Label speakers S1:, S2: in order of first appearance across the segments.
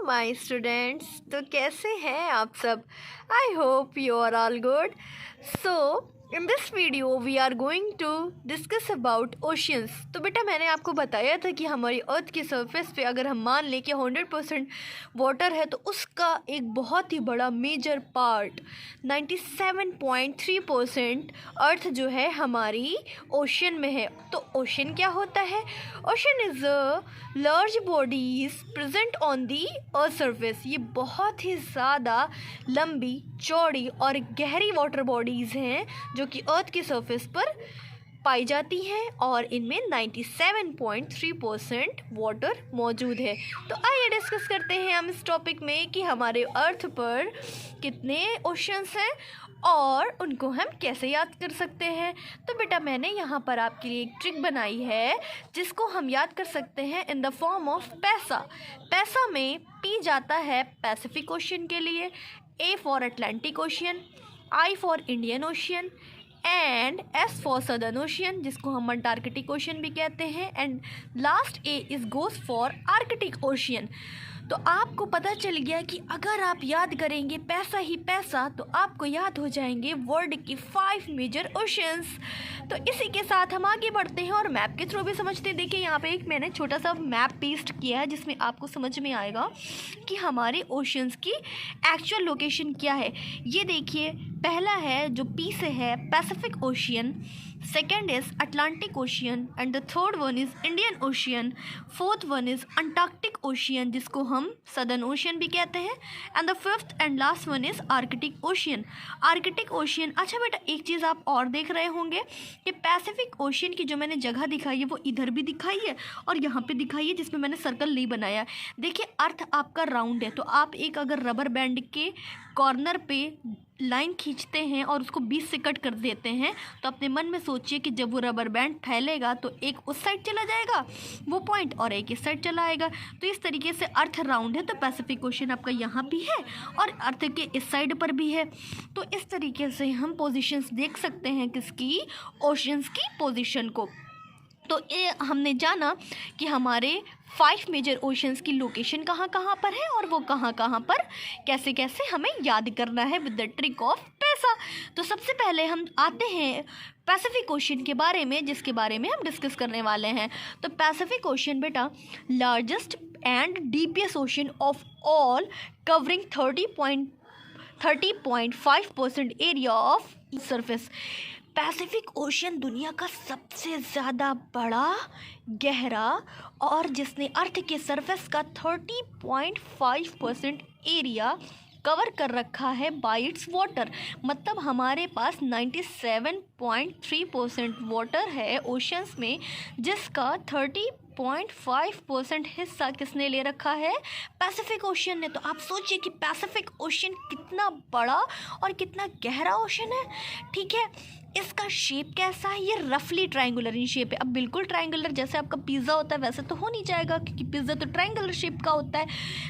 S1: My students. तो कैसे हैं आप सब? I hope you are all good. So in this video we are going to discuss about oceans. तो बेटा मैंने आपको बताया था कि हमारी अर्थ की सरफेस पे अगर हम मान लें कि 100% वाटर है तो उसका एक बहुत ही बड़ा मेजर पार्ट 97.3% अर्थ जो है हमारी ओशन में है। तो ओशन क्या होता है? Ocean is a large bodies present on the earth surface. ये बहुत ही ज़्यादा लंबी, चौड़ी और गहरी वाटर बॉडीज़ हैं जो कि अर्थ की सरफेस पर पाई जाती हैं और इनमें 97.3% वाटर मौजूद है। तो आइए डिस्कस करते हैं हम इस टॉपिक में कि हमारे अर्थ पर कितने ओशंस हैं और उनको हम कैसे याद कर सकते हैं। तो बेटा मैंने यहाँ पर आपके लिए एक ट्रिक बनाई है जिसको हम याद कर सकते हैं इन द फॉर्म ऑफ पैसा। पैसा में पी जाता है पैसिफिक ओशन के लिए, A for Atlantic ocean, I for Indian ocean and S for southern ocean जिसको हम अंटार्कटिक ओशियन भी कहते हैं, and last A is goes for Arctic ocean. तो आपको पता चल गया कि अगर आप याद करेंगे पैसा ही पैसा तो आपको याद हो जाएंगे वर्ल्ड की 5 मेजर ओशंस। तो इसी के साथ हम आगे बढ़ते हैं और मैप के थ्रू भी समझते हैं। देखिए यहाँ पे एक मैंने छोटा सा मैप पेस्ट किया है जिसमें आपको समझ में आएगा कि हमारे ओशंस की एक्चुअल लोकेशन क्या है। ये देखिए, पहला है जो पी से है Pacific ocean, second is Atlantic ocean and the third one is Indian ocean, fourth one is Antarctic ocean जिसको हम सदर्न ओशियन भी कहते हैं, and the fifth and last one is Arctic ocean. Arctic ocean, अच्छा बेटा एक चीज़ आप और देख रहे होंगे कि पैसिफिक ओशियन की जो मैंने जगह दिखाई है वो इधर भी दिखाई है और यहाँ पे दिखाई है जिसमें मैंने सर्कल नहीं बनाया। देखिए अर्थ आपका राउंड है तो आप एक अगर रबर बैंड के कॉर्नर पे लाइन खींचते हैं और उसको 20 से कट कर देते हैं तो अपने मन में सोचिए कि जब वो रबर बैंड फैलेगा तो एक उस साइड चला जाएगा वो पॉइंट और एक इस साइड चला आएगा। तो इस तरीके से अर्थ राउंड है तो पैसिफिक ओशन आपका यहाँ भी है और अर्थ के इस साइड पर भी है। तो इस तरीके से हम पोजीशंस देख सकते हैं किसकी, ओशंस की पोजीशन को। तो ये हमने जाना कि हमारे 5 मेजर ओशंस की लोकेशन कहाँ कहाँ पर है और वो कहाँ कहाँ पर कैसे कैसे हमें याद करना है विद द ट्रिक ऑफ पैसा। तो सबसे पहले हम आते हैं पैसिफिक ओशन के बारे में जिसके बारे में हम डिस्कस करने वाले हैं। तो पैसिफिक ओशन बेटा largest and deepest ocean of all covering 30.5% area of surface. Pacific Ocean दुनिया का सबसे ज़्यादा बड़ा, गहरा और जिसने अर्थ के सरफेस का 30.5% एरिया कवर कर रखा है बाय इट्स वाटर। मतलब हमारे पास 97.3% वाटर है ओशंस में जिसका 30.5% हिस्सा किसने ले रखा है, पैसिफिक ओशन ने। तो आप सोचिए कि पैसिफिक ओशन कितना बड़ा और कितना गहरा ओशन है। ठीक है, इसका शेप कैसा है, ये रफली ट्रायंगुलर इन शेप है। अब बिल्कुल ट्रायंगुलर जैसे आपका पिज़्ज़ा होता है वैसे तो हो नहीं जाएगा क्योंकि पिज़्ज़ा तो ट्रायंगुलर शेप का होता है।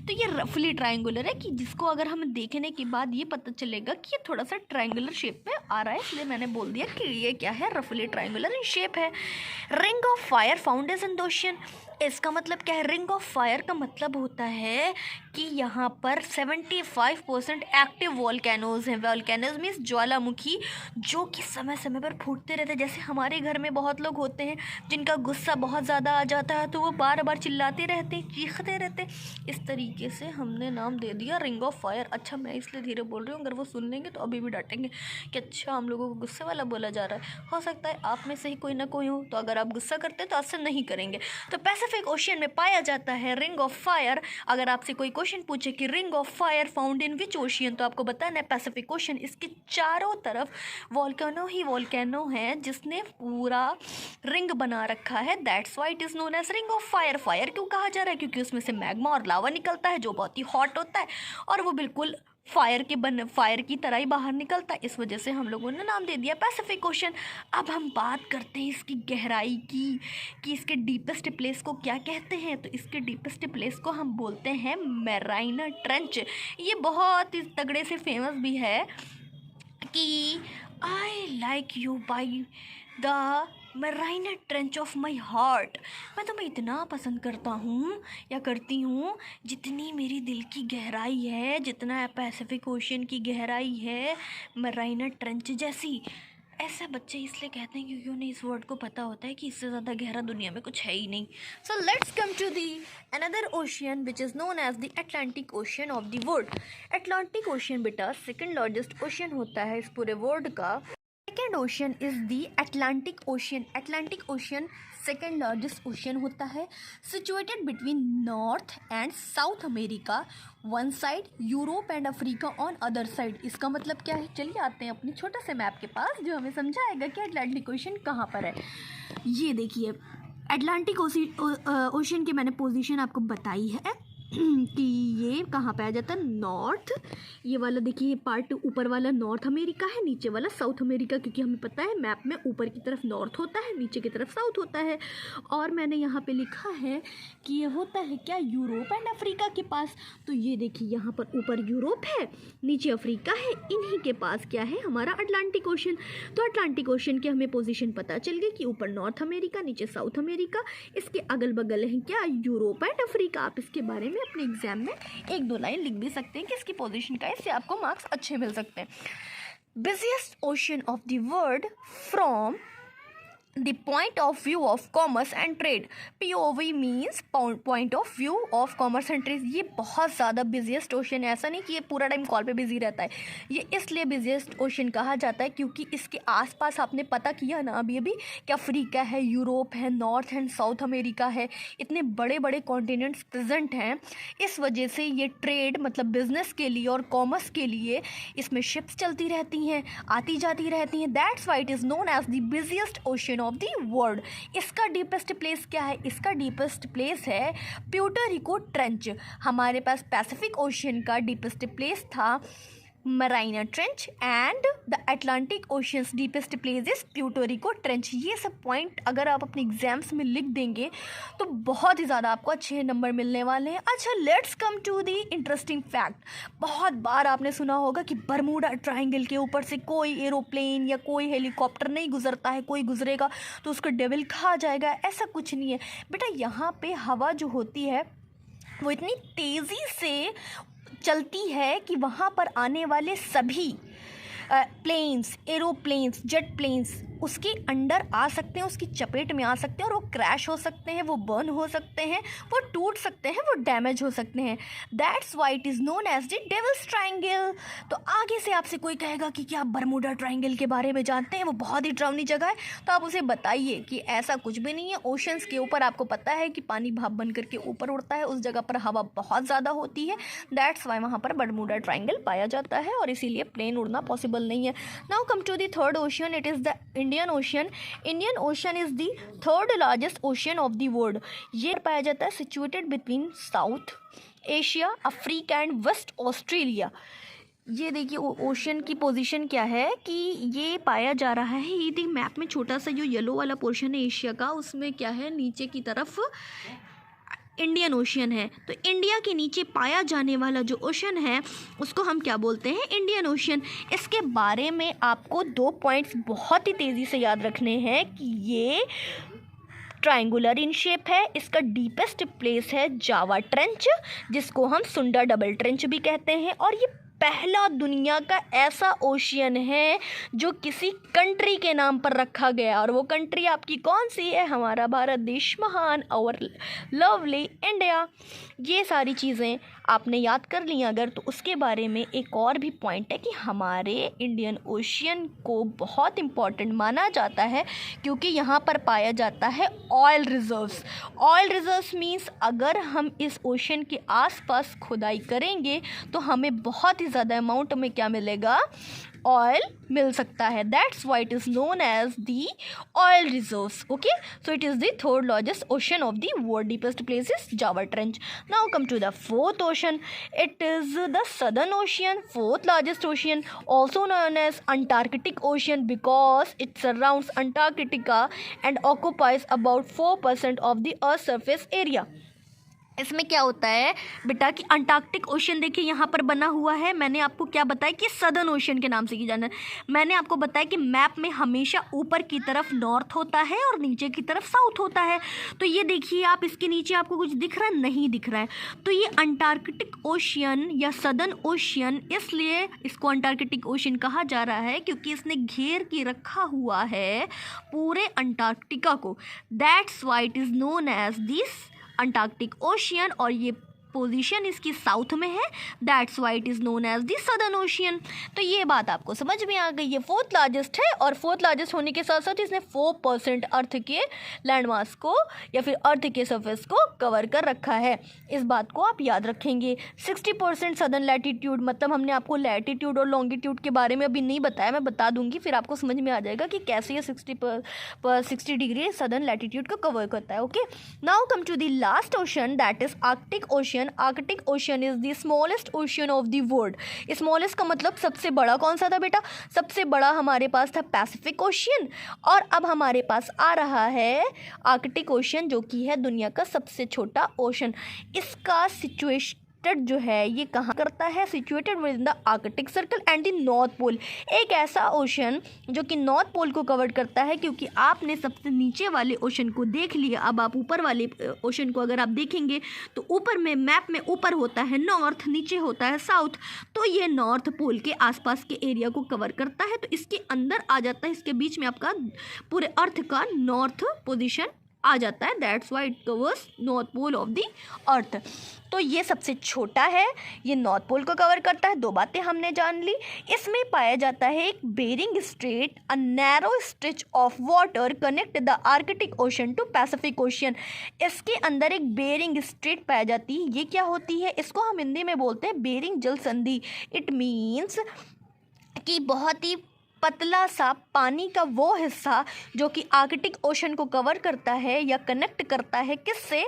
S1: तो ये रफली ट्रायंगुलर है कि जिसको अगर हम देखने के बाद ये पता चलेगा कि ये थोड़ा सा ट्रायंगुलर शेप में आ रहा है, इसलिए मैंने बोल दिया कि ये क्या है, रफली ट्रायंगुलर इन शेप है। Ring of fire found in the ocean, इसका मतलब क्या है? रिंग ऑफ फायर का मतलब होता है कि यहाँ पर 75% एक्टिव वॉल्केनोज हैं। वॉल्केनोज मीन्स ज्वालामुखी जो कि समय समय पर फूटते रहते हैं। जैसे हमारे घर में बहुत लोग होते हैं जिनका गुस्सा बहुत ज़्यादा आ जाता है तो वो बार बार चिल्लाते रहते हैं, चीखते रहते हैं। इस तरीके से हमने नाम दे दिया रिंग ऑफ फायर। अच्छा मैं इसलिए धीरे बोल रही हूँ, अगर वो सुन लेंगे तो अभी भी डांटेंगे कि अच्छा हम लोगों को गुस्से वाला बोला जा रहा है। हो सकता है आप में से ही कोई ना कोई हो, तो अगर आप गुस्सा करते हैं तो ऐसा नहीं करेंगे। तो पैसिफिक ओशन में पाया जाता है रिंग ऑफ फायर। अगर आपसे कोई क्वेश्चन पूछे कि ring of fire found in which ocean तो आपको बताना है पैसिफिक ओशन। इसके चारों तरफ वॉल्केनो ही वॉल्केनो है जिसने पूरा रिंग बना रखा है। That's why it is known as ring of fire. Fire क्यों कहा जा रहा है? क्योंकि उसमें से मैग्मा और लावा निकलता है जो बहुत ही हॉट होता है और वो बिल्कुल फायर की तरह ही बाहर निकलता है। इस वजह से हम लोगों ने नाम दे दिया पैसिफिक ओशन। अब हम बात करते हैं इसकी गहराई की कि इसके डीपेस्ट प्लेस को क्या कहते हैं। तो इसके डीपेस्ट प्लेस को हम बोलते हैं मैराइना ट्रेंच। ये बहुत ही तगड़े से फेमस भी है कि I like you by the मराइना trench of my heart. मैं तुम्हें इतना पसंद करता हूँ या करती हूँ जितनी मेरी दिल की गहराई है, जितना पैसिफिक ओशियन की गहराई है, मराइना ट्रेंच जैसी। ऐसा बच्चे इसलिए कहते हैं क्योंकि उन्हें इस वर्ड को पता होता है कि इससे ज़्यादा गहरा दुनिया में कुछ है ही नहीं। So let's come to the another ocean which is known as the Atlantic ocean of the world. Atlantic ocean बेटा सेकंड लार्जेस्ट ओशियन होता है इस पूरे वर्ल्ड का। Second ocean is the Atlantic ocean. Atlantic ocean second largest ocean होता है, situated between north and south America one side, Europe and Africa on other side. इसका मतलब क्या है, चलिए आते हैं अपने छोटे से मैप के पास जो हमें समझाएगा कि अटलांटिक ओशियन कहाँ पर है। ये देखिए अटलांटिक ओशियन की मैंने पोजीशन आपको बताई है कि ये कहाँ पे आ जाता है, नॉर्थ। ये वाला देखिए पार्ट ऊपर वाला नॉर्थ अमेरिका है, नीचे वाला साउथ अमेरिका, क्योंकि हमें पता है मैप में ऊपर की तरफ नॉर्थ होता है, नीचे की तरफ साउथ होता है। और मैंने यहाँ पे लिखा है कि ये होता है क्या, यूरोप एंड अफ्रीका के पास। तो ये देखिए यहाँ पर ऊपर यूरोप है, नीचे अफ्रीका है, इन्हीं के पास क्या है, हमारा अटलांटिक ओशन। तो अटलांटिक ओशन की हमें पोजीशन पता चल गई कि ऊपर नॉर्थ अमेरिका, नीचे साउथ अमेरिका, इसके अगल बगल है क्या, यूरोप एंड अफ्रीका। आप इसके बारे में अपने एग्जाम में एक दो लाइन लिख भी सकते हैं कि इसकी पोजीशन का है, इससे आपको मार्क्स अच्छे मिल सकते हैं। Busiest ocean of the world from the point of view of commerce and trade। POV means point of view of commerce and trade। ये बहुत ज़्यादा बिजिएस्ट ओशन है, ऐसा नहीं कि ये पूरा टाइम कॉल पे बिजी रहता है। ये इसलिए बिजिएस्ट ओशन कहा जाता है क्योंकि इसके आसपास आपने पता किया ना अभी अभी कि अफ्रीका है, यूरोप है, नॉर्थ एंड साउथ अमेरिका है, इतने बड़े बड़े कॉन्टिनेंट्स प्रेजेंट हैं। इस वजह से ये ट्रेड मतलब बिजनेस के लिए और कॉमर्स के लिए इसमें शिप्स चलती रहती हैं, आती जाती रहती हैं। That's why it is known as the busiest ocean of the world. इसका डीपेस्ट प्लेस क्या है, इसका डीपेस्ट प्लेस है प्यूर्टो रिको ट्रेंच। हमारे पास पैसिफिक ओशियन का डीपेस्ट प्लेस था Mariana trench and the Atlantic ocean's deepest place is Puerto Rico trench. ये सब पॉइंट अगर आप अपने एग्जाम्स में लिख देंगे तो बहुत ही ज़्यादा आपको अच्छे नंबर मिलने वाले हैं। अच्छा let's come to the interesting fact. बहुत बार आपने सुना होगा कि बरमूडा ट्रायंगल के ऊपर से कोई एरोप्लेन या कोई हेलीकॉप्टर नहीं गुजरता है, कोई गुजरेगा तो उसको डेविल खा जाएगा। ऐसा कुछ नहीं है बेटा, यहाँ पे हवा जो होती है वो इतनी तेज़ी से चलती है कि वहाँ पर आने वाले सभी प्लेन्स, एरोप्लेन्स, जेट प्लेन्स उसके अंडर आ सकते हैं, उसकी चपेट में आ सकते हैं और वो क्रैश हो सकते हैं, वो बर्न हो सकते हैं, वो टूट सकते हैं, वो डैमेज हो सकते हैं। That's why it is known as the devil's triangle. तो आगे से आपसे कोई कहेगा कि क्या आप बरमूडा ट्रायंगल के बारे में जानते हैं, वो बहुत ही डरावनी जगह है, तो आप उसे बताइए कि ऐसा कुछ भी नहीं है। ओशंस के ऊपर आपको पता है कि पानी भाप बन करके ऊपर उड़ता है, उस जगह पर हवा बहुत ज़्यादा होती है। दैट्स वाई वहाँ पर बरमूडा ट्रायंगल पाया जाता है और इसीलिए प्लेन उड़ना पॉसिबल नहीं है। Now come to the third ocean, it is the Indian ocean. Indian ocean is the third largest ocean of the world. ये पाया जाता है situated between south Asia, Africa and west Australia. ये देखिए ocean की position क्या है कि ये पाया जा रहा है, ये देखिए मैप में छोटा सा जो येलो वाला पोर्शन है एशिया का, उसमें क्या है नीचे की तरफ इंडियन ओशियन है। तो इंडिया के नीचे पाया जाने वाला जो ओशन है उसको हम क्या बोलते हैं, इंडियन ओशियन। इसके बारे में आपको 2 पॉइंट्स बहुत ही तेज़ी से याद रखने हैं कि ये ट्रायंगुलर इन शेप है, इसका डीपेस्ट प्लेस है जावा ट्रेंच जिसको हम सुंडा डबल ट्रेंच भी कहते हैं, और ये पहला दुनिया का ऐसा ओशियन है जो किसी कंट्री के नाम पर रखा गया, और वो कंट्री आपकी कौन सी है, हमारा भारत देश महान, और लवली इंडिया। ये सारी चीज़ें आपने याद कर ली अगर, तो उसके बारे में एक और भी पॉइंट है कि हमारे इंडियन ओशियन को बहुत इम्पॉर्टेंट माना जाता है क्योंकि यहाँ पर पाया जाता है oil reserves. Oil reserves means अगर हम इस ओशियन के आसपास खुदाई करेंगे तो हमें बहुत ही ज़्यादा अमाउंट में क्या मिलेगा, ऑयल मिल सकता है। That's why it is known as the oil reserves. Okay, so it is the third largest ocean of the world, deepest place is Java trench. Now come to the fourth ocean, it is the southern ocean, fourth largest ocean, also known as Antarctic ocean because it surrounds Antarctica and occupies about 4% of the earth surface area. इसमें क्या होता है बेटा कि Antarctic ocean देखिए यहाँ पर बना हुआ है। मैंने आपको क्या बताया कि सदर्न ओशन के नाम से की जाना है। मैंने आपको बताया कि मैप में हमेशा ऊपर की तरफ नॉर्थ होता है और नीचे की तरफ साउथ होता है। तो ये देखिए आप, इसके नीचे आपको कुछ दिख रहा है? नहीं दिख रहा है। तो ये अंटार्कटिक ओशियन या सदर्न ओशियन, इसलिए इसको अंटार्कटिक ओशन कहा जा रहा है क्योंकि इसने घेर के रखा हुआ है पूरे अंटार्कटिका को। That's why it is known as this Antarctic ocean, और ये पोजीशन इसकी साउथ में है। That's why it is known as the southern ocean. तो ये बात आपको समझ में आ गई। ये फोर्थ लार्जेस्ट है, और फोर्थ लार्जेस्ट होने के साथ साथ इसने 4% अर्थ के लैंड मास को या फिर अर्थ के सरफेस को कवर कर रखा है। इस बात को आप याद रखेंगे। 60% सदर्न लैटिट्यूड, मतलब हमने आपको लैटिट्यूड और लॉन्गिट्यूड के बारे में अभी नहीं बताया, मैं बता दूंगी, फिर आपको समझ में आ जाएगा कि कैसे ये 60 डिग्री सदर्न लैटिट्यूड को कवर करता है। Okay, now come to the last ocean, that is Arctic ocean. Arctic ocean is the smallest ocean of the world. Smallest का मतलब सबसे बड़ा कौन सा था बेटा? सबसे बड़ा हमारे पास था पैसिफिक ओशियन, और अब हमारे पास आ रहा है आर्कटिक ओशन, जो कि है दुनिया का सबसे छोटा ओशन। इसका सिचुएशन जो है ये कहाँ करता है? Situated within the Arctic circle and the north pole. एक ऐसा ओशन जो कि नॉर्थ पोल को कवर करता है, क्योंकि आपने सबसे नीचे वाले ओशन को देख लिया। अब आप ऊपर वाले ओशन को अगर आप देखेंगे तो ऊपर में मैप में ऊपर होता है नॉर्थ, नीचे होता है साउथ। तो ये नॉर्थ पोल के आसपास के एरिया को कवर करता है, तो इसके अंदर आ जाता है, इसके बीच में आपका पूरे अर्थ का नॉर्थ पोजिशन आ जाता है। That's why it covers north pole of the earth. तो ये सबसे छोटा है, ये नॉर्थ पोल को कवर करता है। 2 बातें हमने जान ली। इसमें पाया जाता है एक Bering strait, a narrow stretch of water connect the Arctic ocean to Pacific ocean. इसके अंदर एक बेरिंग स्ट्रेट पाई जाती है। ये क्या होती है? इसको हम हिंदी में बोलते हैं बेरिंग जल संधि। इट मीन्स कि बहुत ही पतला सा पानी का वो हिस्सा जो कि आर्कटिक ओशन को कवर करता है या कनेक्ट करता है, किससे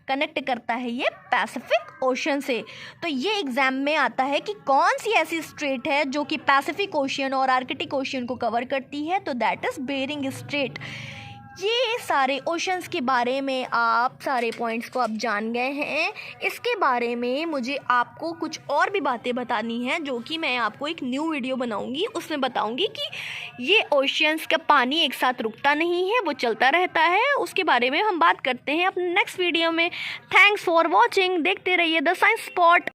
S1: कनेक्ट करता है? ये पैसिफिक ओशन से। तो ये एग्जाम में आता है कि कौन सी ऐसी स्ट्रेट है जो कि पैसिफिक ओशन और आर्कटिक ओशन को कवर करती है, तो दैट इज़ बेरिंग स्ट्रेट। ये सारे ओशंस के बारे में आप सारे पॉइंट्स को आप जान गए हैं। इसके बारे में मुझे आपको कुछ और भी बातें बतानी हैं, जो कि मैं आपको एक न्यू वीडियो बनाऊंगी, उसमें बताऊंगी कि ये ओशंस का पानी एक साथ रुकता नहीं है, वो चलता रहता है। उसके बारे में हम बात करते हैं अपने नेक्स्ट वीडियो में। Thanks for watching. देखते रहिए द साइंस स्पॉट।